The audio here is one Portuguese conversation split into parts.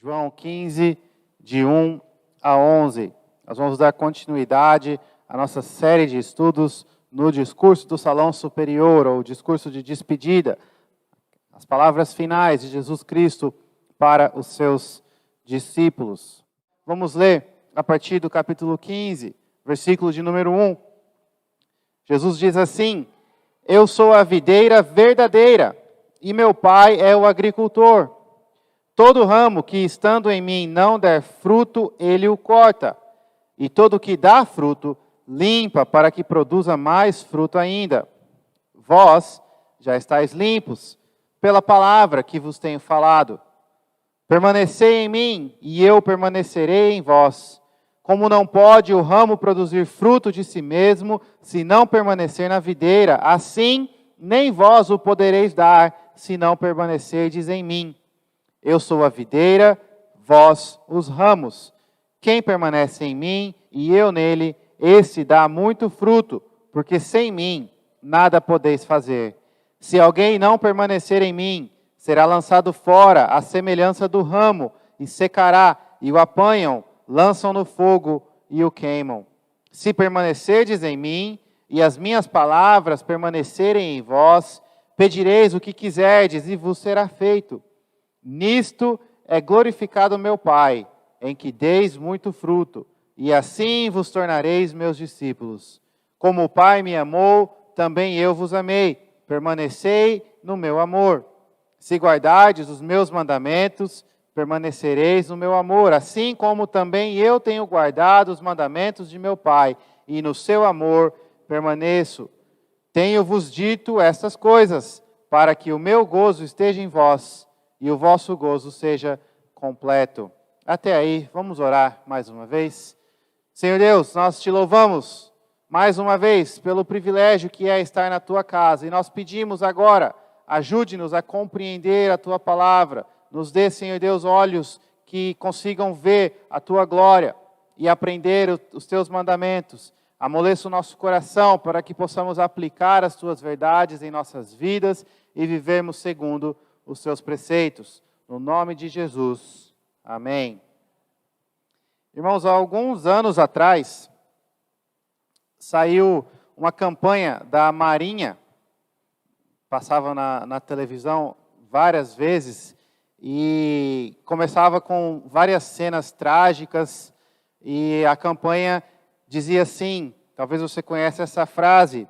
João 15, de 1 a 11. Nós vamos dar continuidade à nossa série de estudos no discurso do Salão Superior, ou discurso de despedida, as palavras finais de Jesus Cristo para os seus discípulos. Vamos ler a partir do capítulo 15, versículo de número 1. Jesus diz assim: Eu sou a videira verdadeira, e meu Pai é o agricultor. Todo ramo que estando em mim não der fruto, ele o corta. E todo que dá fruto, limpa para que produza mais fruto ainda. Vós já estáis limpos pela palavra que vos tenho falado. Permanecei em mim, e eu permanecerei em vós. Como não pode o ramo produzir fruto de si mesmo, se não permanecer na videira, assim nem vós o podereis dar, se não permanecerdes em mim. Eu sou a videira, vós os ramos. Quem permanece em mim e eu nele, esse dá muito fruto, porque sem mim nada podeis fazer. Se alguém não permanecer em mim, será lançado fora à semelhança do ramo, e secará, e o apanham, lançam no fogo e o queimam. Se permanecerdes em mim, e as minhas palavras permanecerem em vós, pedireis o que quiserdes, e vos será feito. Nisto é glorificado meu Pai, em que deis muito fruto, e assim vos tornareis meus discípulos. Como o Pai me amou, também eu vos amei. Permanecei no meu amor. Se guardardes os meus mandamentos, permanecereis no meu amor, assim como também eu tenho guardado os mandamentos de meu Pai, e no seu amor permaneço. Tenho-vos dito estas coisas, para que o meu gozo esteja em vós, e o vosso gozo seja completo. Até aí, vamos orar mais uma vez. Senhor Deus, nós te louvamos mais uma vez pelo privilégio que é estar na tua casa, e nós pedimos agora, ajude-nos a compreender a tua palavra, nos dê, Senhor Deus, olhos que consigam ver a tua glória e aprender os teus mandamentos. Amoleça o nosso coração para que possamos aplicar as tuas verdades em nossas vidas e vivermos segundo os seus preceitos. No nome de Jesus. Amém. Irmãos, há alguns anos atrás, saiu uma campanha da Marinha, passava na televisão várias vezes, e começava com várias cenas trágicas, e a campanha dizia assim, talvez você conheça essa frase: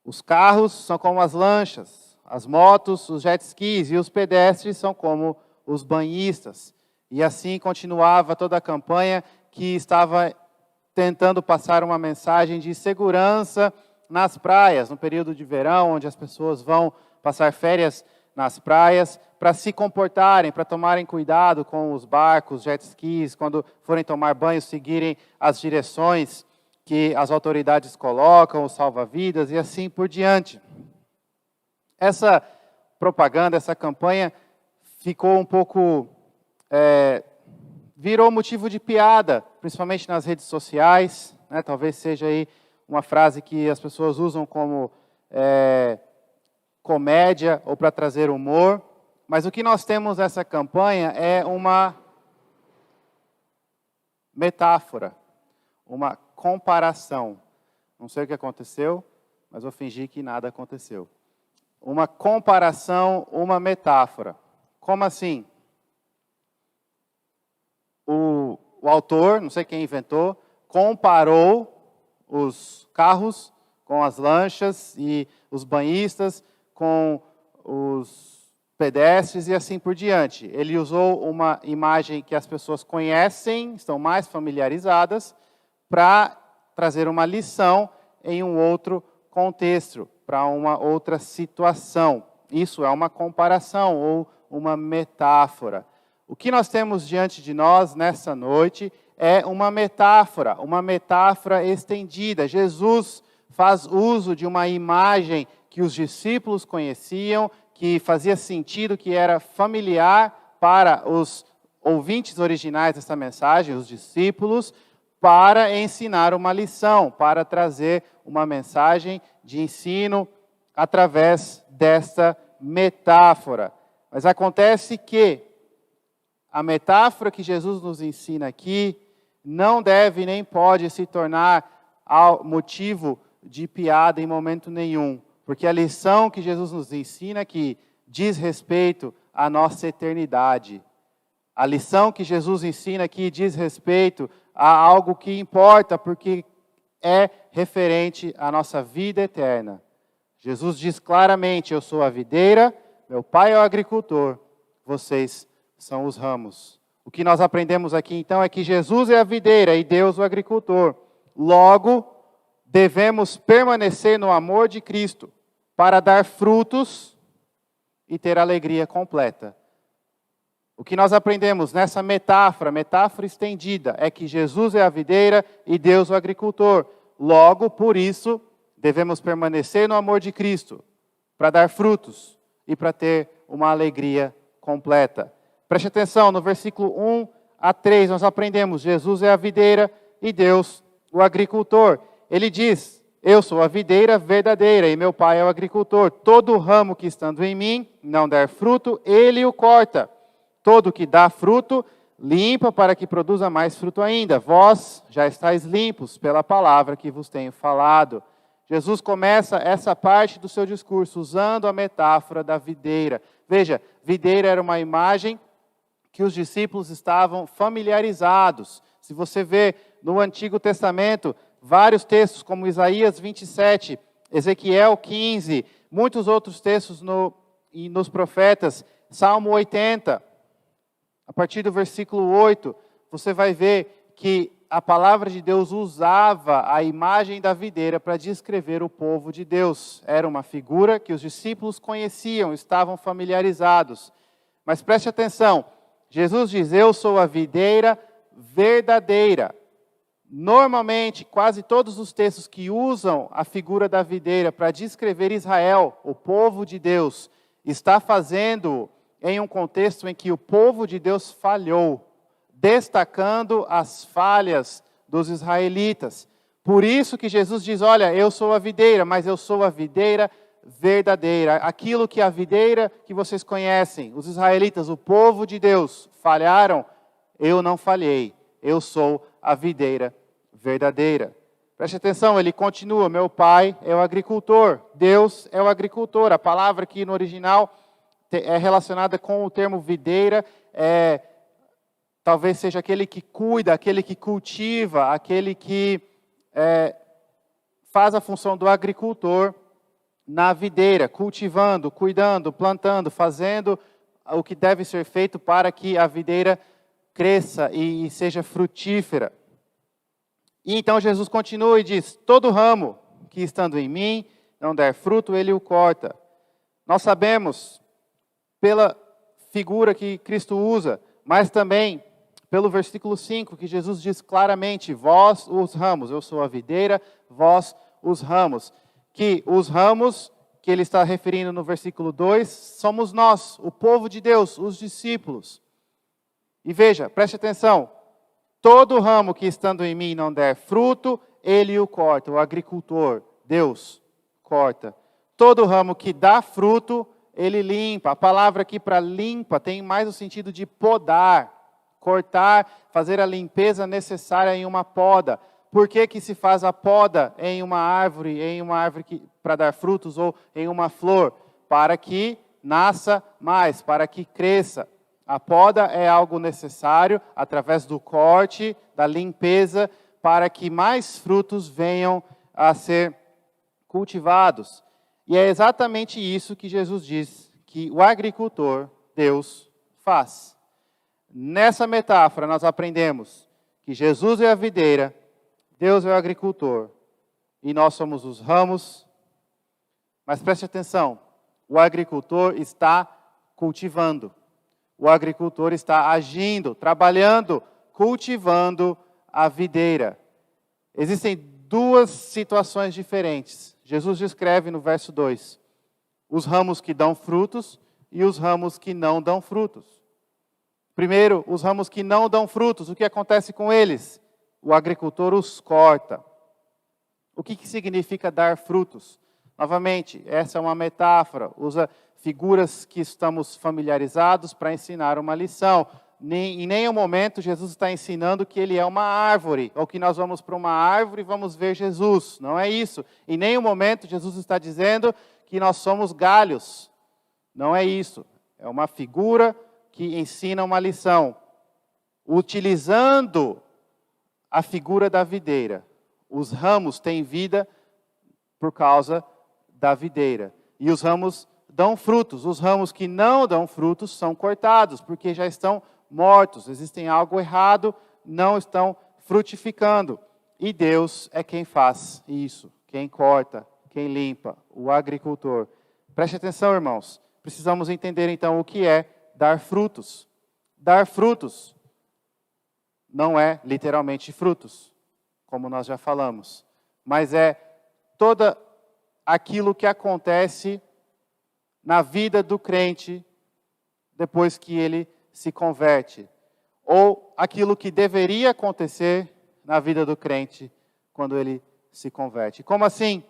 os carros são como as lanchas, as motos, os jet skis, e os pedestres são como os banhistas. E assim continuava toda a campanha, que estava tentando passar uma mensagem de segurança nas praias, no período de verão, onde as pessoas vão passar férias nas praias, para se comportarem, para tomarem cuidado com os barcos, jet skis, quando forem tomar banho, seguirem as direções que as autoridades colocam, os salva-vidas e assim por diante. Essa propaganda, essa campanha ficou um pouco, virou motivo de piada, principalmente nas redes sociais, né? Talvez seja aí uma frase que as pessoas usam como comédia ou para trazer humor. Mas o que nós temos nessa campanha é uma metáfora, uma comparação. Não sei o que aconteceu, mas vou fingir que nada aconteceu. Uma comparação, uma metáfora. Como assim? O autor, não sei quem inventou, comparou os carros com as lanchas e os banhistas com os pedestres e assim por diante. Ele usou uma imagem que as pessoas conhecem, estão mais familiarizadas, para trazer uma lição em um outro contexto, para uma outra situação. Isso é uma comparação ou uma metáfora. O que nós temos diante de nós nessa noite é uma metáfora estendida. Jesus faz uso de uma imagem que os discípulos conheciam, que fazia sentido, que era familiar para os ouvintes originais dessa mensagem, os discípulos, para ensinar uma lição, para trazer uma mensagem de ensino através desta metáfora. Mas acontece que a metáfora que Jesus nos ensina aqui não deve nem pode se tornar motivo de piada em momento nenhum, porque a lição que Jesus nos ensina aqui diz respeito à nossa eternidade. A lição que Jesus ensina aqui diz respeito a algo que importa, porque é referente à nossa vida eterna. Jesus diz claramente: eu sou a videira, meu pai é o agricultor, vocês são os ramos. O que nós aprendemos aqui então é que Jesus é a videira e Deus o agricultor. Logo, devemos permanecer no amor de Cristo para dar frutos e ter alegria completa. O que nós aprendemos nessa metáfora estendida, é que Jesus é a videira e Deus o agricultor. Logo, por isso, devemos permanecer no amor de Cristo para dar frutos e para ter uma alegria completa. Preste atenção, no versículo 1 a 3, nós aprendemos: Jesus é a videira e Deus o agricultor. Ele diz: eu sou a videira verdadeira e meu pai é o agricultor. Todo ramo que estando em mim não der fruto, ele o corta. Todo que dá fruto, limpa para que produza mais fruto ainda. Vós já estáis limpos pela palavra que vos tenho falado. Jesus começa essa parte do seu discurso usando a metáfora da videira. Veja, videira era uma imagem que os discípulos estavam familiarizados. Se você vê no Antigo Testamento, vários textos como Isaías 27, Ezequiel 15, muitos outros textos nos profetas, Salmo 80, a partir do versículo 8, você vai ver que a palavra de Deus usava a imagem da videira para descrever o povo de Deus. Era uma figura que os discípulos conheciam, estavam familiarizados. Mas preste atenção, Jesus diz: eu sou a videira verdadeira. Normalmente, quase todos os textos que usam a figura da videira para descrever Israel, o povo de Deus, está fazendo em um contexto em que o povo de Deus falhou, destacando as falhas dos israelitas. Por isso que Jesus diz: olha, eu sou a videira, mas eu sou a videira verdadeira. Aquilo que a videira que vocês conhecem, os israelitas, o povo de Deus, falharam, eu não falhei. Eu sou a videira verdadeira. Preste atenção, ele continua: meu pai é o agricultor, Deus é o agricultor. A palavra aqui no original é relacionada com o termo videira, talvez seja aquele que cuida, aquele que cultiva, aquele que faz a função do agricultor na videira, cultivando, cuidando, plantando, fazendo o que deve ser feito para que a videira cresça e seja frutífera. E então Jesus continua e diz: todo ramo que estando em mim não der fruto, ele o corta. Nós sabemos, pela figura que Cristo usa, mas também pelo versículo 5, que Jesus diz claramente: vós os ramos, eu sou a videira, vós os ramos. Que os ramos que ele está referindo no versículo 2, somos nós, o povo de Deus, os discípulos. E veja, preste atenção: todo ramo que estando em mim não der fruto, ele o corta. O agricultor, Deus, corta. Todo ramo que dá fruto, ele limpa. A palavra aqui para limpa tem mais o sentido de podar, cortar, fazer a limpeza necessária em uma poda. Por que que se faz a poda em uma árvore para dar frutos, ou em uma flor? Para que nasça mais, para que cresça. A poda é algo necessário, através do corte, da limpeza, para que mais frutos venham a ser cultivados. E é exatamente isso que Jesus diz que o agricultor, Deus, faz. Nessa metáfora nós aprendemos que Jesus é a videira, Deus é o agricultor, e nós somos os ramos. Mas preste atenção, o agricultor está cultivando. O agricultor está agindo, trabalhando, cultivando a videira. Existem duas situações diferentes. Jesus descreve no verso 2, os ramos que dão frutos e os ramos que não dão frutos. Primeiro, os ramos que não dão frutos, o que acontece com eles? O agricultor os corta. O que significa dar frutos? Novamente, essa é uma metáfora, usa figuras que estamos familiarizados para ensinar uma lição. em nenhum momento Jesus está ensinando que ele é uma árvore, ou que nós vamos para uma árvore e vamos ver Jesus. Não é isso. Em nenhum momento Jesus está dizendo que nós somos galhos. Não é isso. É uma figura que ensina uma lição. Utilizando a figura da videira. Os ramos têm vida por causa da videira. E os ramos dão frutos. Os ramos que não dão frutos são cortados, porque já estão mortos. Existem algo errado, não estão frutificando. E Deus é quem faz isso, quem corta, quem limpa, o agricultor. Preste atenção, irmãos. Precisamos entender então o que é dar frutos. Dar frutos não é literalmente frutos, como nós já falamos, mas é todo aquilo que acontece na vida do crente depois que ele se converte, ou aquilo que deveria acontecer na vida do crente quando ele se converte. Como assim?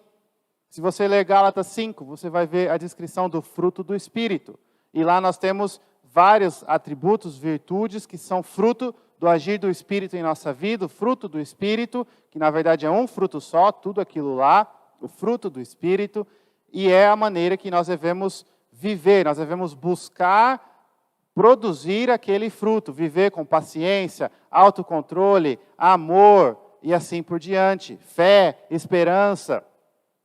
Se você ler Gálatas 5, você vai ver a descrição do fruto do Espírito. E lá nós temos vários atributos, virtudes, que são fruto do agir do Espírito em nossa vida, o fruto do Espírito, que na verdade é um fruto só, tudo aquilo lá, o fruto do Espírito, e é a maneira que nós devemos viver, nós devemos buscar produzir aquele fruto, viver com paciência, autocontrole, amor e assim por diante, fé, esperança,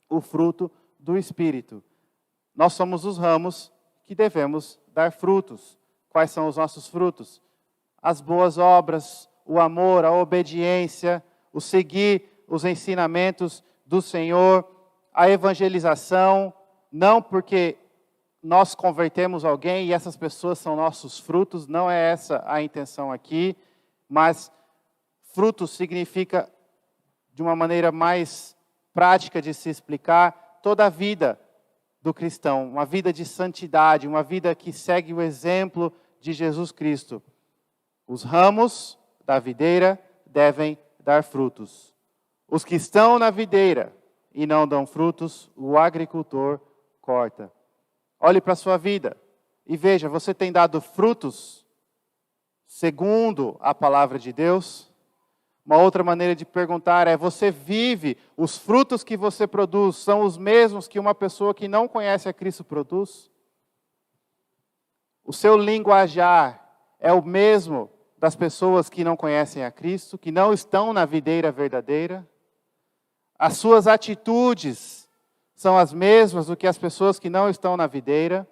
o fruto do Espírito. Nós somos os ramos que devemos dar frutos. Quais são os nossos frutos? As boas obras, o amor, a obediência, o seguir os ensinamentos do Senhor, a evangelização, não porque nós convertemos alguém e essas pessoas são nossos frutos, não é essa a intenção aqui, mas frutos significa, de uma maneira mais prática de se explicar, toda a vida do cristão, uma vida de santidade, uma vida que segue o exemplo de Jesus Cristo. Os ramos da videira devem dar frutos. Os que estão na videira e não dão frutos, o agricultor corta. Olhe para a sua vida e veja, você tem dado frutos segundo a palavra de Deus? Uma outra maneira de perguntar é, você vive, os frutos que você produz são os mesmos que uma pessoa que não conhece a Cristo produz? O seu linguajar é o mesmo das pessoas que não conhecem a Cristo, que não estão na videira verdadeira? As suas atitudes são as mesmas do que as pessoas que não estão na videira?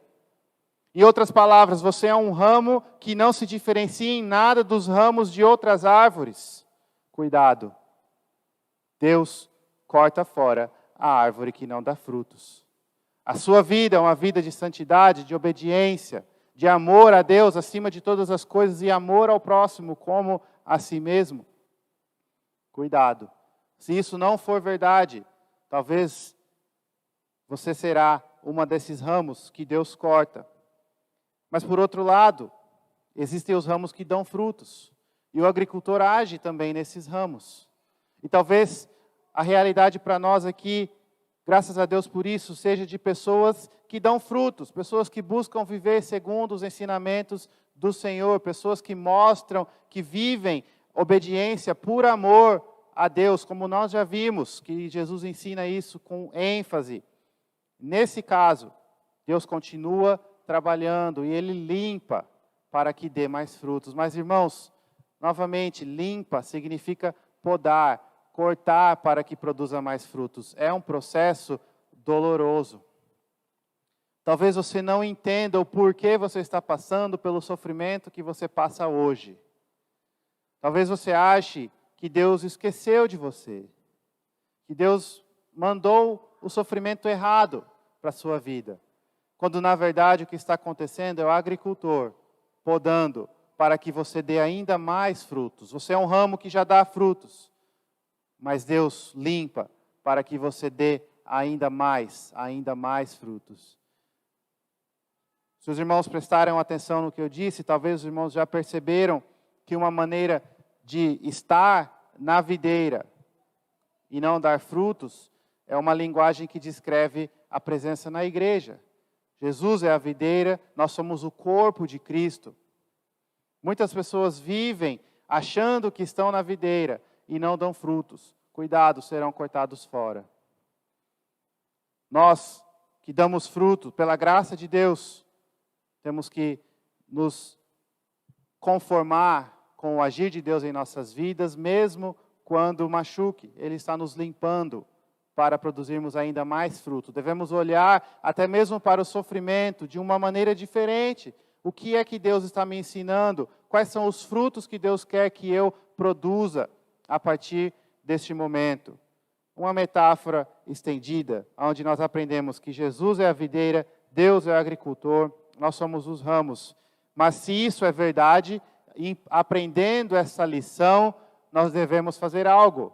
Em outras palavras, você é um ramo que não se diferencia em nada dos ramos de outras árvores. Cuidado, Deus corta fora a árvore que não dá frutos. A sua vida é uma vida de santidade, de obediência, de amor a Deus acima de todas as coisas e amor ao próximo como a si mesmo. Cuidado, se isso não for verdade, talvez você será uma desses ramos que Deus corta. Mas por outro lado, existem os ramos que dão frutos. E o agricultor age também nesses ramos. E talvez a realidade para nós aqui, graças a Deus por isso, seja de pessoas que dão frutos, pessoas que buscam viver segundo os ensinamentos do Senhor, pessoas que mostram, que vivem obediência por amor a Deus, como nós já vimos, que Jesus ensina isso com ênfase. Nesse caso, Deus continua trabalhando e Ele limpa para que dê mais frutos. Mas, irmãos, novamente, limpa significa podar, cortar para que produza mais frutos. É um processo doloroso. Talvez você não entenda o porquê você está passando pelo sofrimento que você passa hoje. Talvez você ache que Deus esqueceu de você. Que Deus mandou o sofrimento errado para a sua vida. Quando na verdade o que está acontecendo é o agricultor podando para que você dê ainda mais frutos. Você é um ramo que já dá frutos, mas Deus limpa para que você dê ainda mais frutos. Se os irmãos prestaram atenção no que eu disse, talvez os irmãos já perceberam que uma maneira de estar na videira e não dar frutos é uma linguagem que descreve a presença na igreja. Jesus é a videira, nós somos o corpo de Cristo. Muitas pessoas vivem achando que estão na videira e não dão frutos. Cuidado, serão cortados fora. Nós que damos fruto, pela graça de Deus, temos que nos conformar com o agir de Deus em nossas vidas, mesmo quando machuque. Ele está nos limpando para produzirmos ainda mais fruto. Devemos olhar até mesmo para o sofrimento de uma maneira diferente. O que é que Deus está me ensinando? Quais são os frutos que Deus quer que eu produza a partir deste momento? Uma metáfora estendida, onde nós aprendemos que Jesus é a videira, Deus é o agricultor, nós somos os ramos. Mas se isso é verdade, aprendendo essa lição, nós devemos fazer algo.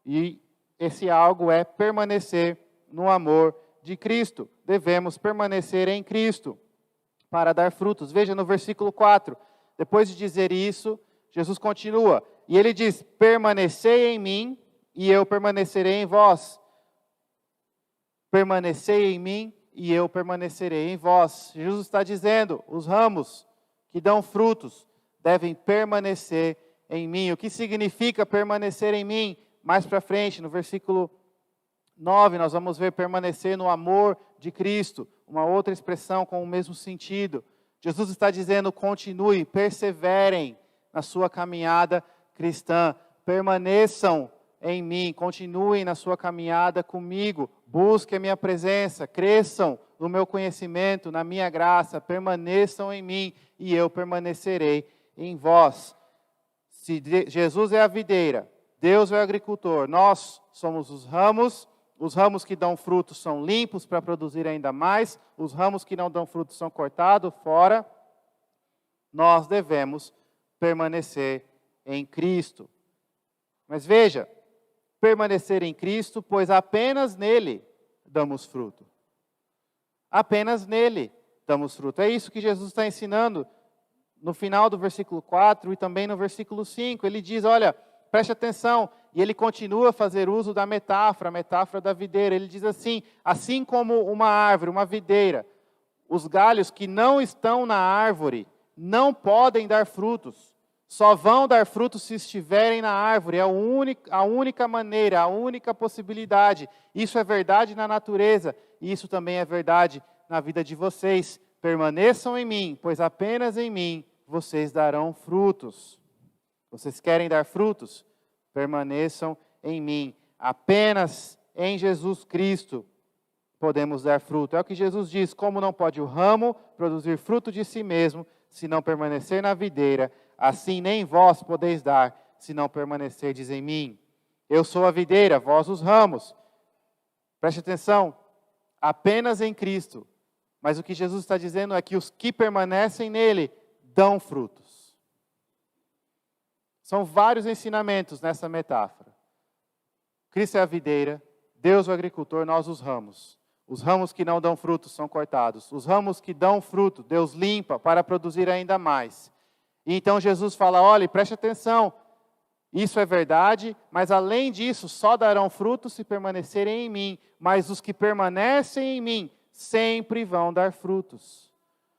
E esse algo é permanecer no amor de Cristo. Devemos permanecer em Cristo para dar frutos. Veja no versículo 4, depois de dizer isso, Jesus continua. E ele diz, permanecei em mim e eu permanecerei em vós. Permanecei em mim e eu permanecerei em vós. Jesus está dizendo, os ramos que dão frutos devem permanecer em mim. O que significa permanecer em mim? Mais para frente, no versículo 9, nós vamos ver permanecer no amor de Cristo, uma outra expressão com o mesmo sentido. Jesus está dizendo, continue, perseverem na sua caminhada cristã, permaneçam em mim, continuem na sua caminhada comigo, busquem a minha presença, cresçam no meu conhecimento, na minha graça, permaneçam em mim e eu permanecerei em vós. Se Jesus é a videira, Deus é o agricultor, nós somos os ramos que dão frutos são limpos para produzir ainda mais, os ramos que não dão frutos são cortados fora. Nós devemos permanecer em Cristo. Mas veja, permanecer em Cristo, pois apenas nele damos fruto. Apenas nele damos fruto. É isso que Jesus está ensinando no final do versículo 4 e também no versículo 5. Ele diz, olha, preste atenção, e ele continua a fazer uso da metáfora, a metáfora da videira. Ele diz assim como uma árvore, uma videira, os galhos que não estão na árvore não podem dar frutos. Só vão dar frutos se estiverem na árvore. É a única maneira, a única possibilidade. Isso é verdade na natureza, e isso também é verdade na vida de vocês. Permaneçam em mim, pois apenas em mim vocês darão frutos. Vocês querem dar frutos? Permaneçam em mim. Apenas em Jesus Cristo podemos dar fruto. É o que Jesus diz, como não pode o ramo produzir fruto de si mesmo, se não permanecer na videira, assim nem vós podeis dar, se não permanecerdes em mim. Eu sou a videira, vós os ramos. Preste atenção, apenas em Cristo. Mas o que Jesus está dizendo é que os que permanecem nele dão frutos. São vários ensinamentos nessa metáfora. Cristo é a videira, Deus o agricultor, nós os ramos. Os ramos que não dão frutos são cortados. Os ramos que dão fruto, Deus limpa para produzir ainda mais. E então Jesus fala, olha, preste atenção, isso é verdade, mas além disso, só darão frutos se permanecerem em mim. Mas os que permanecem em mim sempre vão dar frutos.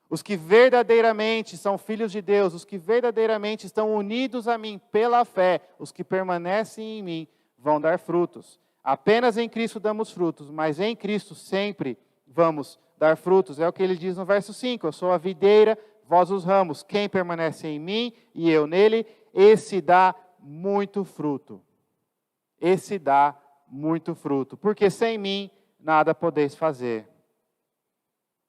Os que verdadeiramente são filhos de Deus, os que verdadeiramente estão unidos a mim pela fé, os que permanecem em mim vão dar frutos. Apenas em Cristo damos frutos, mas em Cristo sempre vamos dar frutos. É o que ele diz no verso 5, eu sou a videira, vós os ramos. Quem permanece em mim e eu nele, esse dá muito fruto. Esse dá muito fruto, porque sem mim nada podeis fazer.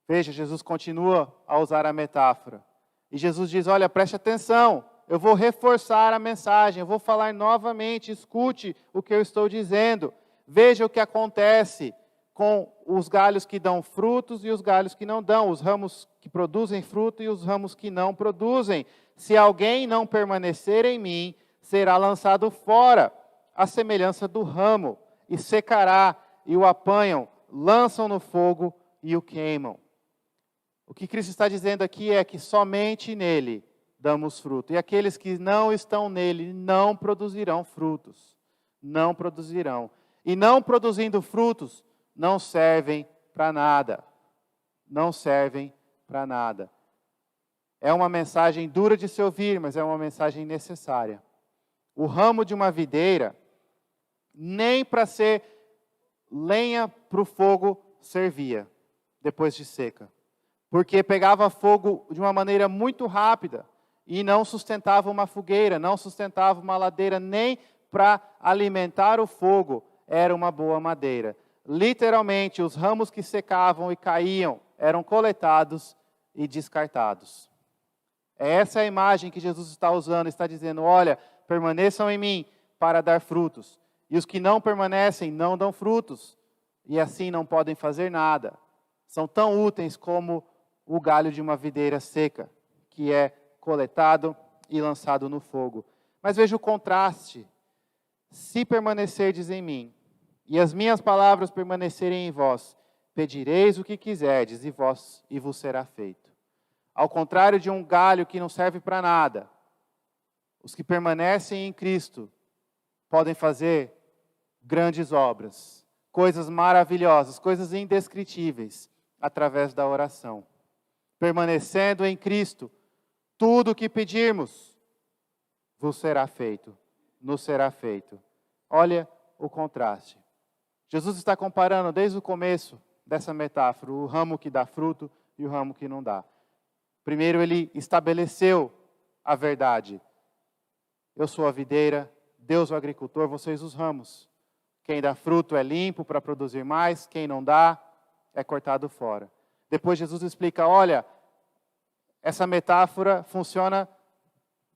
Veja, Jesus continua a usar a metáfora. E Jesus diz, olha, preste atenção, eu vou reforçar a mensagem, eu vou falar novamente, escute o que eu estou dizendo. Veja o que acontece com os galhos que dão frutos e os galhos que não dão, os ramos que produzem fruto e os ramos que não produzem. Se alguém não permanecer em mim, será lançado fora, à semelhança do ramo, e secará, e o apanham, lançam no fogo e o queimam. O que Cristo está dizendo aqui é que somente nele damos fruto. E aqueles que não estão nele não produzirão frutos. Não produzirão. E não produzindo frutos, não servem para nada. Não servem para nada. É uma mensagem dura de se ouvir, mas é uma mensagem necessária. O ramo de uma videira, nem para ser lenha para o fogo servia, depois de seca. Porque pegava fogo de uma maneira muito rápida e não sustentava uma fogueira, não sustentava uma ladeira, nem para alimentar o fogo era uma boa madeira. Literalmente, os ramos que secavam e caíam eram coletados e descartados. Essa é a imagem que Jesus está usando, está dizendo, olha, permaneçam em mim para dar frutos. E os que não permanecem não dão frutos, e assim não podem fazer nada. São tão úteis como o galho de uma videira seca, que é coletado e lançado no fogo. Mas veja o contraste. Se permanecerdes em mim, e as minhas palavras permanecerem em vós, pedireis o que quiserdes, e vos será feito. Ao contrário de um galho que não serve para nada, os que permanecem em Cristo podem fazer grandes obras, coisas maravilhosas, coisas indescritíveis, através da oração. Permanecendo em Cristo, tudo o que pedirmos vos será feito, nos será feito. Olha o contraste. Jesus está comparando desde o começo dessa metáfora, o ramo que dá fruto e o ramo que não dá. Primeiro ele estabeleceu a verdade. Eu sou a videira, Deus o agricultor, vocês os ramos. Quem dá fruto é limpo para produzir mais, quem não dá é cortado fora. Depois Jesus explica, olha, essa metáfora funciona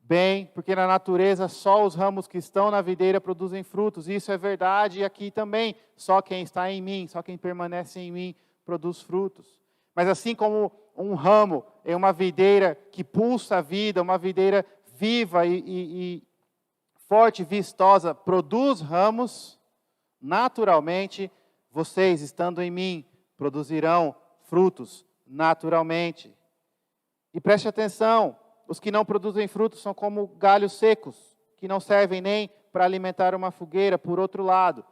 bem, porque na natureza só os ramos que estão na videira produzem frutos. Isso é verdade e aqui também, só quem está em mim, só quem permanece em mim produz frutos. Mas assim como um ramo em uma videira que pulsa a vida, uma videira viva e forte, vistosa, produz ramos, naturalmente, vocês, estando em mim, produzirão frutos naturalmente. E preste atenção, os que não produzem frutos são como galhos secos, que não servem nem para alimentar uma fogueira. Por outro lado,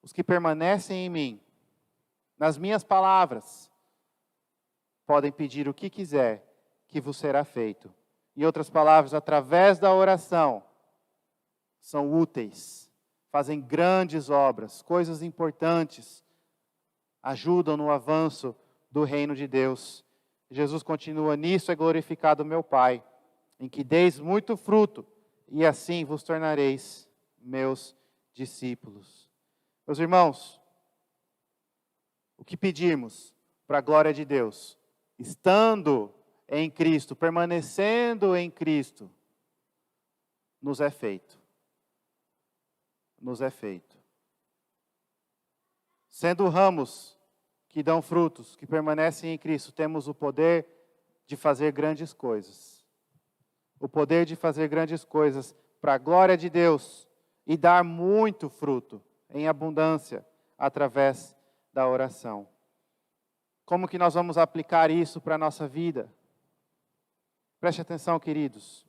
os que permanecem em mim, nas minhas palavras, podem pedir o que quiser, que vos será feito. Em outras palavras, através da oração, são úteis, fazem grandes obras, coisas importantes, ajudam no avanço do reino de Deus. Jesus continua, nisso é glorificado meu Pai, em que deis muito fruto, e assim vos tornareis meus discípulos. Meus irmãos, o que pedirmos para a glória de Deus, estando em Cristo, permanecendo em Cristo, nos é feito. Nos é feito. Sendo ramos que dão frutos, que permanecem em Cristo, temos o poder de fazer grandes coisas. O poder de fazer grandes coisas para a glória de Deus e dar muito fruto em abundância através da oração. Como que nós vamos aplicar isso para a nossa vida? Preste atenção, queridos.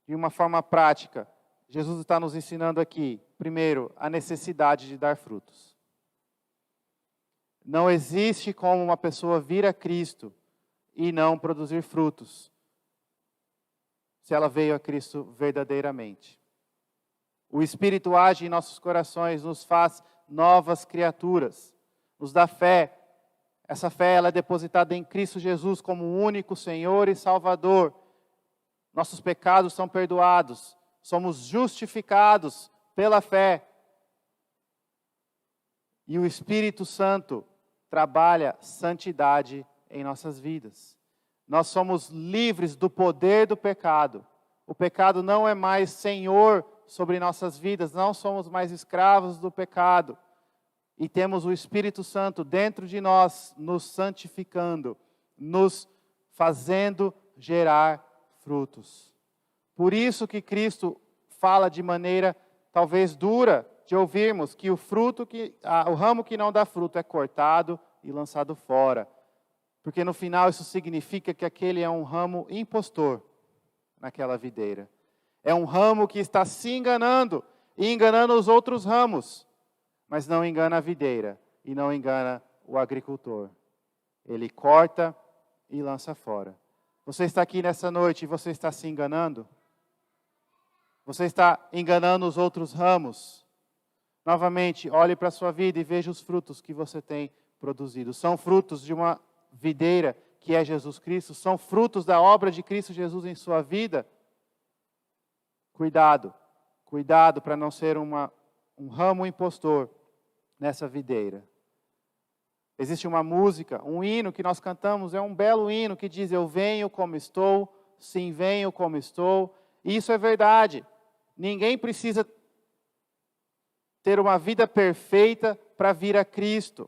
De uma forma prática, Jesus está nos ensinando aqui, primeiro, a necessidade de dar frutos. Não existe como uma pessoa vir a Cristo e não produzir frutos, se ela veio a Cristo verdadeiramente. O Espírito age em nossos corações, nos faz novas criaturas, nos dá fé. Essa fé ela é depositada em Cristo Jesus como o único Senhor e Salvador. Nossos pecados são perdoados, somos justificados pela fé. E o Espírito Santo trabalha santidade em nossas vidas. Nós somos livres do poder do pecado. O pecado não é mais senhor sobre nossas vidas, não somos mais escravos do pecado. E temos o Espírito Santo dentro de nós, nos santificando, nos fazendo gerar frutos. Por isso que Cristo fala de maneira talvez dura de ouvirmos que o ramo que não dá fruto é cortado e lançado fora. Porque no final isso significa que aquele é um ramo impostor naquela videira. É um ramo que está se enganando e enganando os outros ramos, mas não engana a videira e não engana o agricultor. Ele corta e lança fora. Você está aqui nessa noite e você está se enganando? Você está enganando os outros ramos? Novamente, olhe para a sua vida e veja os frutos que você tem produzido. São frutos de uma videira que é Jesus Cristo? São frutos da obra de Cristo Jesus em sua vida? Cuidado, cuidado para não ser um ramo impostor nessa videira. Existe uma música, um hino que nós cantamos, é um belo hino que diz: eu venho como estou, sim, venho como estou. E isso é verdade. Ninguém precisa ter uma vida perfeita para vir a Cristo.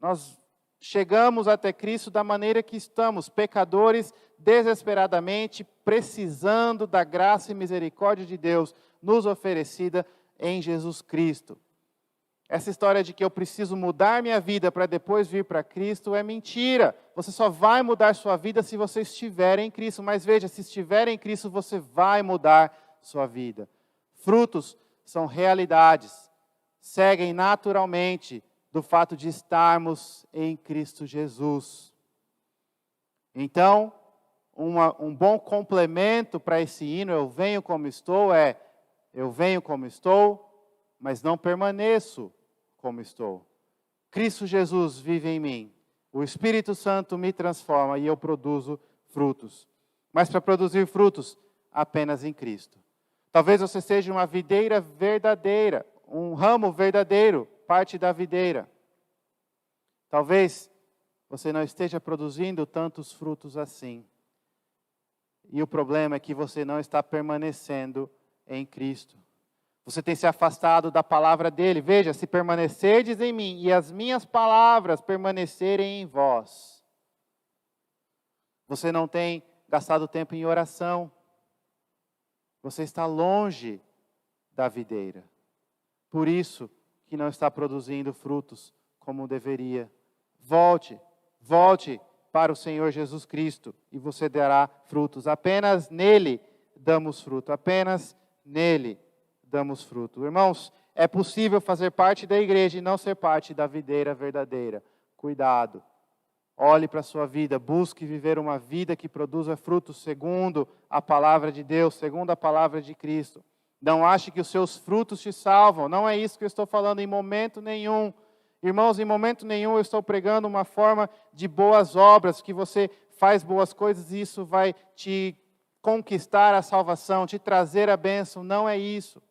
Nós chegamos até Cristo da maneira que estamos, pecadores, desesperadamente, precisando da graça e misericórdia de Deus nos oferecida em Jesus Cristo. Essa história de que eu preciso mudar minha vida para depois vir para Cristo é mentira. Você só vai mudar sua vida se você estiver em Cristo. Mas veja, se estiver em Cristo, você vai mudar sua vida. Frutos são realidades. Seguem naturalmente do fato de estarmos em Cristo Jesus. Então, um bom complemento para esse hino, eu venho como estou, eu venho como estou, mas não permaneço como estou. Cristo Jesus vive em mim. O Espírito Santo me transforma e eu produzo frutos. Mas para produzir frutos, apenas em Cristo. Talvez você seja uma videira verdadeira, um ramo verdadeiro, parte da videira. Talvez você não esteja produzindo tantos frutos assim. E o problema é que você não está permanecendo em Cristo. Você tem se afastado da palavra dele. Veja, se permanecerdes em mim e as minhas palavras permanecerem em vós. Você não tem gastado tempo em oração. Você está longe da videira. Por isso que não está produzindo frutos como deveria. Volte para o Senhor Jesus Cristo e você dará frutos. Apenas nele damos fruto. Apenas nele damos fruto. Irmãos, é possível fazer parte da igreja e não ser parte da videira verdadeira. Cuidado. Olhe para a sua vida, busque viver uma vida que produza frutos segundo a palavra de Deus, segundo a palavra de Cristo. Não ache que os seus frutos te salvam. Não é isso que eu estou falando em momento nenhum. Irmãos, em momento nenhum eu estou pregando uma forma de boas obras, que você faz boas coisas e isso vai te conquistar a salvação, te trazer a bênção. Não é isso.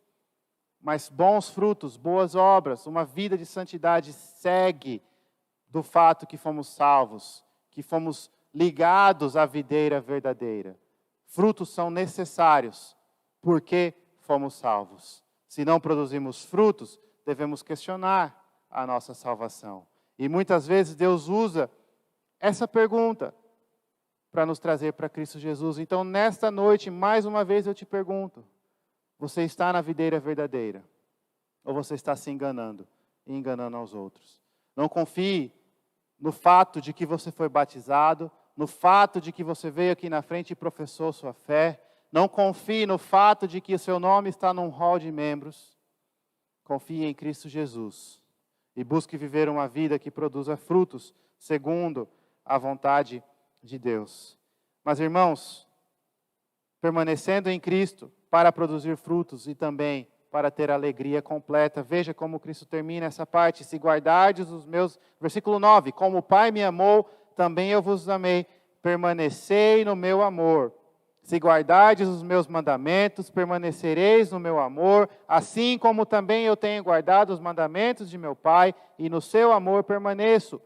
Mas bons frutos, boas obras, uma vida de santidade segue do fato que fomos salvos, que fomos ligados à videira verdadeira. Frutos são necessários porque fomos salvos. Se não produzimos frutos, devemos questionar a nossa salvação. E muitas vezes Deus usa essa pergunta para nos trazer para Cristo Jesus. Então, nesta noite, mais uma vez eu te pergunto: você está na videira verdadeira? Ou você está se enganando e enganando aos outros? Não confie no fato de que você foi batizado, no fato de que você veio aqui na frente e professou sua fé. Não confie no fato de que o seu nome está num hall de membros. Confie em Cristo Jesus e busque viver uma vida que produza frutos segundo a vontade de Deus. Mas, irmãos, permanecendo em Cristo para produzir frutos e também para ter alegria completa. Veja como Cristo termina essa parte: se guardardes os meus... Versículo 9, como o Pai me amou, também eu vos amei, permanecei no meu amor. Se guardardes os meus mandamentos, permanecereis no meu amor, assim como também eu tenho guardado os mandamentos de meu Pai, e no seu amor permaneço.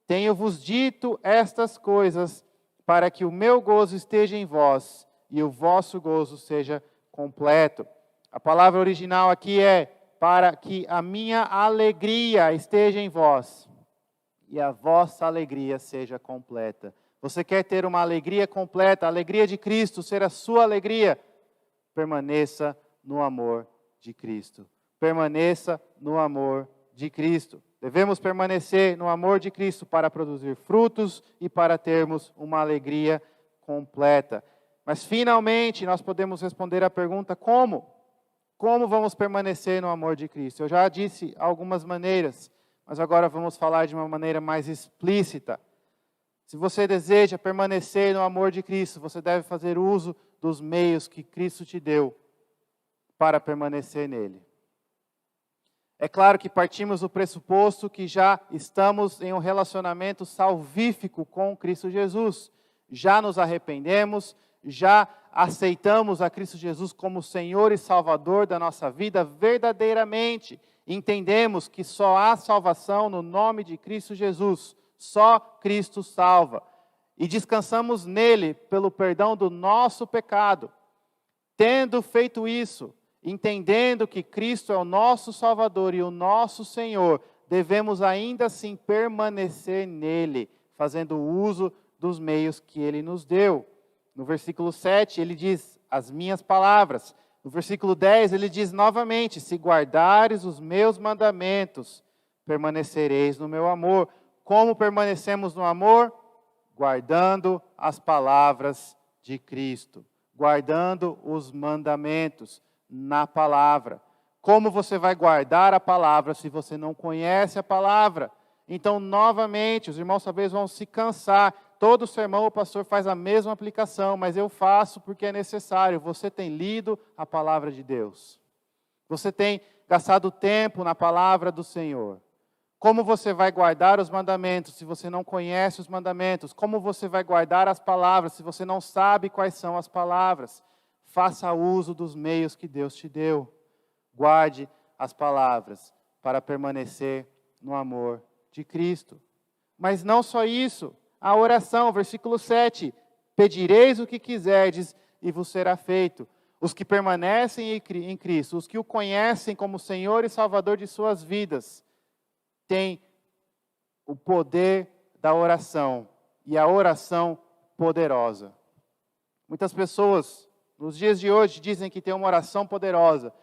Tenho-vos dito estas coisas, para que o meu gozo esteja em vós, e o vosso gozo seja completo. A palavra original aqui é: para que a minha alegria esteja em vós, e a vossa alegria seja completa. Você quer ter uma alegria completa, a alegria de Cristo ser a sua alegria? Permaneça no amor de Cristo. Permaneça no amor de Cristo. Devemos permanecer no amor de Cristo para produzir frutos e para termos uma alegria completa. Mas finalmente nós podemos responder a pergunta: como? Como vamos permanecer no amor de Cristo? Eu já disse algumas maneiras, mas agora vamos falar de uma maneira mais explícita. Se você deseja permanecer no amor de Cristo, você deve fazer uso dos meios que Cristo te deu para permanecer nele. É claro que partimos do pressuposto que já estamos em um relacionamento salvífico com Cristo Jesus. Já nos arrependemos, já aceitamos a Cristo Jesus como Senhor e Salvador da nossa vida verdadeiramente. Entendemos que só há salvação no nome de Cristo Jesus. Só Cristo salva. E descansamos nele pelo perdão do nosso pecado. Tendo feito isso, entendendo que Cristo é o nosso Salvador e o nosso Senhor, devemos ainda assim permanecer nele, fazendo uso dos meios que ele nos deu. No versículo 7, ele diz, as minhas palavras. No versículo 10, ele diz novamente, se guardares os meus mandamentos, permanecereis no meu amor. Como permanecemos no amor? Guardando as palavras de Cristo, guardando os mandamentos na palavra. Como você vai guardar a palavra se você não conhece a palavra? Então, novamente, os irmãos talvez vão se cansar. Todo sermão o pastor faz a mesma aplicação, mas eu faço porque é necessário. Você tem lido a palavra de Deus. Você tem gastado tempo na palavra do Senhor. Como você vai guardar os mandamentos se você não conhece os mandamentos? Como você vai guardar as palavras se você não sabe quais são as palavras? Faça uso dos meios que Deus te deu. Guarde as palavras para permanecer no amor de Cristo. Mas não só isso. A oração, versículo 7. Pedireis o que quiserdes e vos será feito. Os que permanecem em Cristo, os que o conhecem como Senhor e Salvador de suas vidas, têm o poder da oração. E a oração poderosa. Muitas pessoas nos dias de hoje dizem que tem uma oração poderosa.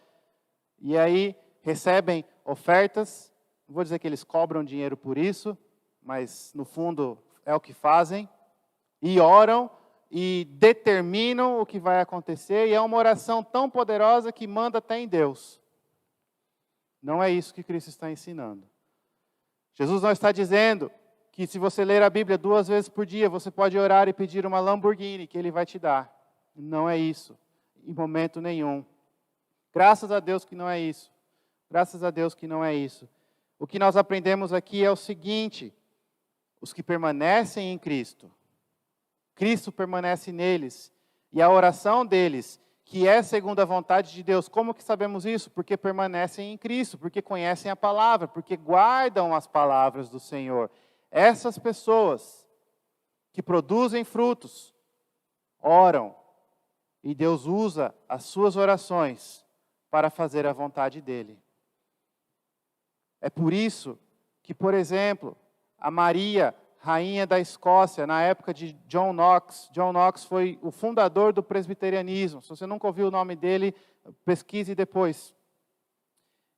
E aí recebem ofertas. Não vou dizer que eles cobram dinheiro por isso, mas no fundo é o que fazem. E oram e determinam o que vai acontecer. E é uma oração tão poderosa que manda até em Deus. Não é isso que Cristo está ensinando. Jesus não está dizendo que se você ler a Bíblia 2 vezes por dia, você pode orar e pedir uma Lamborghini que Ele vai te dar. Não é isso, em momento nenhum. Graças a Deus que não é isso. Graças a Deus que não é isso. O que nós aprendemos aqui é o seguinte: os que permanecem em Cristo, Cristo permanece neles, e a oração deles, que é segundo a vontade de Deus, como que sabemos isso? Porque permanecem em Cristo, porque conhecem a palavra, porque guardam as palavras do Senhor. Essas pessoas que produzem frutos, oram, e Deus usa as suas orações para fazer a vontade dEle. É por isso que, por exemplo, a Maria, rainha da Escócia, na época de John Knox foi o fundador do presbiterianismo. Se você nunca ouviu o nome dele, pesquise depois.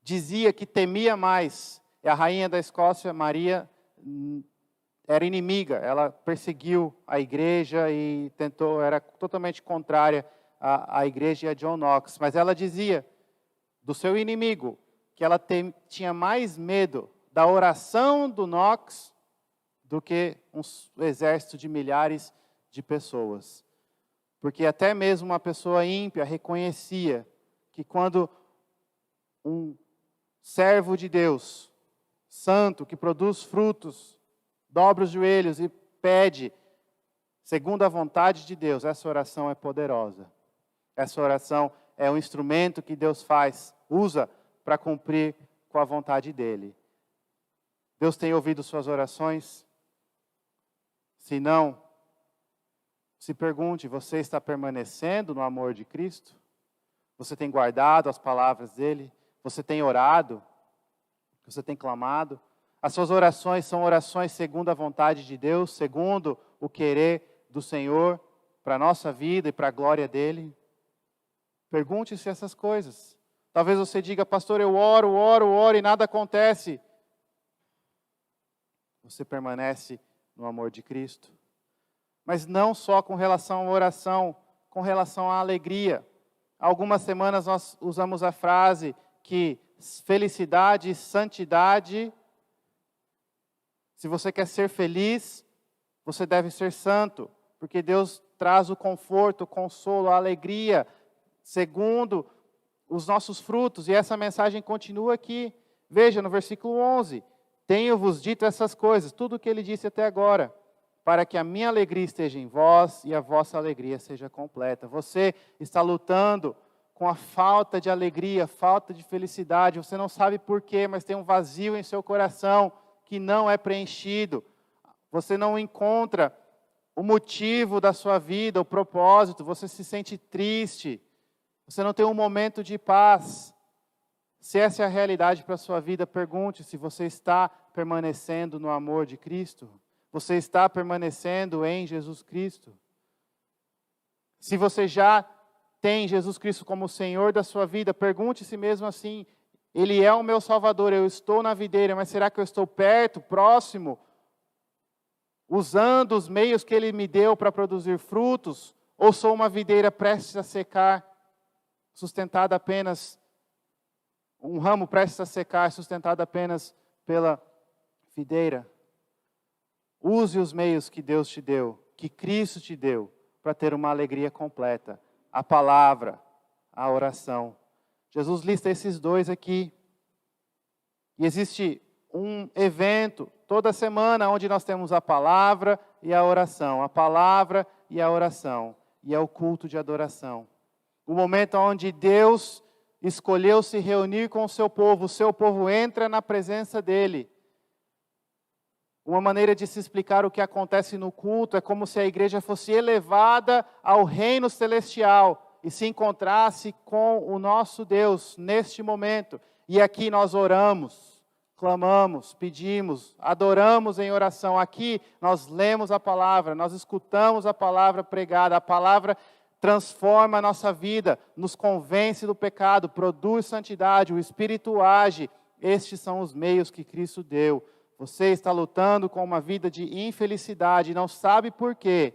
Dizia que temia mais. E a rainha da Escócia, Maria, era inimiga. Ela perseguiu a igreja e era totalmente contrária à igreja e a John Knox. Mas ela dizia do seu inimigo que ela tinha mais medo da oração do Knox do que um exército de milhares de pessoas. Porque até mesmo uma pessoa ímpia reconhecia que quando um servo de Deus, santo, que produz frutos, dobra os joelhos e pede, segundo a vontade de Deus, essa oração é poderosa. Essa oração é um instrumento que Deus usa para cumprir com a vontade dEle. Deus tem ouvido suas orações? Se não, se pergunte, você está permanecendo no amor de Cristo? Você tem guardado as palavras dEle? Você tem orado? Você tem clamado? As suas orações são orações segundo a vontade de Deus, segundo o querer do Senhor, para a nossa vida e para a glória dEle? Pergunte-se essas coisas. Talvez você diga, pastor, eu oro e nada acontece. Você permanece no amor de Cristo. Mas não só com relação à oração, com relação à alegria. Há algumas semanas nós usamos a frase que felicidade e santidade, se você quer ser feliz, Você deve ser santo, porque Deus traz o conforto, o consolo, a alegria, segundo os nossos frutos. E essa mensagem continua aqui. Veja no versículo 11. Tenho-vos dito essas coisas, tudo o que ele disse até agora, para que a minha alegria esteja em vós e a vossa alegria seja completa. Você está lutando com a falta de alegria, falta de felicidade. Você não sabe por quê, mas tem um vazio em seu coração que não é preenchido. Você não encontra o motivo da sua vida, o propósito. Você se sente triste. Você não tem um momento de paz. Se essa é a realidade para a sua vida, pergunte se você está permanecendo no amor de Cristo. Você está permanecendo em Jesus Cristo. Se você já tem Jesus Cristo como Senhor da sua vida, pergunte-se mesmo assim: Ele é o meu Salvador, eu estou na videira, mas será que eu estou perto, próximo, usando os meios que Ele me deu para produzir frutos? Ou sou uma videira prestes a secar, sustentada apenas, um ramo prestes a secar, sustentado apenas pela videira? Use os meios que Deus te deu, que Cristo te deu, para ter uma alegria completa. A palavra, a oração. Jesus lista esses dois aqui. E existe um evento toda semana onde nós temos a palavra e a oração. A palavra e a oração. E é o culto de adoração. O momento onde Deus escolheu se reunir com o seu povo entra na presença dele. Uma maneira de se explicar o que acontece no culto é como se a igreja fosse elevada ao reino celestial e se encontrasse com o nosso Deus neste momento. E aqui nós oramos, clamamos, pedimos, adoramos em oração. Aqui nós lemos a palavra, nós escutamos a palavra pregada, a palavra transforma a nossa vida, nos convence do pecado, produz santidade, o Espírito age. Estes são os meios que Cristo deu. Você está lutando com uma vida de infelicidade e não sabe por quê.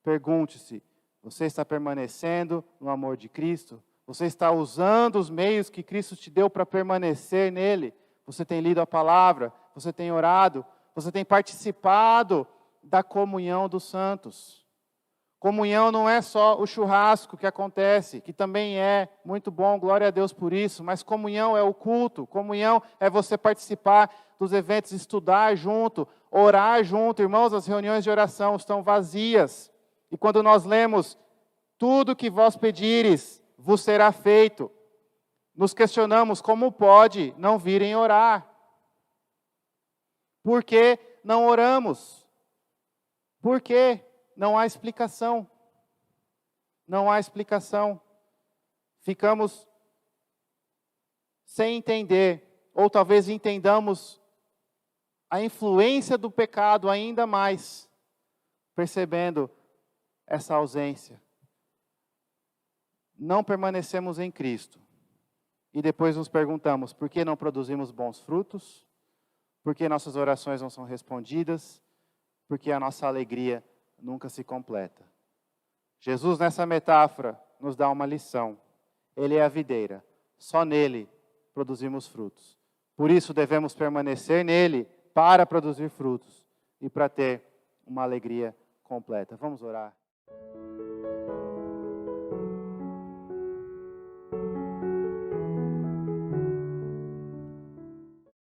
Pergunte-se, você está permanecendo no amor de Cristo? Você está usando os meios que Cristo te deu para permanecer nele? Você tem lido a palavra? Você tem orado? Você tem participado da comunhão dos santos? Comunhão não é só o churrasco que acontece, que também é muito bom, glória a Deus por isso, mas comunhão é o culto, comunhão é você participar dos eventos, estudar junto, orar junto. Irmãos, as reuniões de oração estão vazias. E quando nós lemos, tudo que vós pedires vos será feito, nos questionamos como pode não virem orar. Por que não oramos? Por quê? Não há explicação. Não há explicação. Ficamos sem entender, ou talvez entendamos a influência do pecado ainda mais, percebendo essa ausência. Não permanecemos em Cristo. E depois nos perguntamos, por que não produzimos bons frutos? Por que nossas orações não são respondidas? Por que a nossa alegria nunca se completa? Jesus, nessa metáfora, nos dá uma lição. Ele é a videira. Só nele produzimos frutos. Por isso devemos permanecer nele para produzir frutos e para ter uma alegria completa. Vamos orar.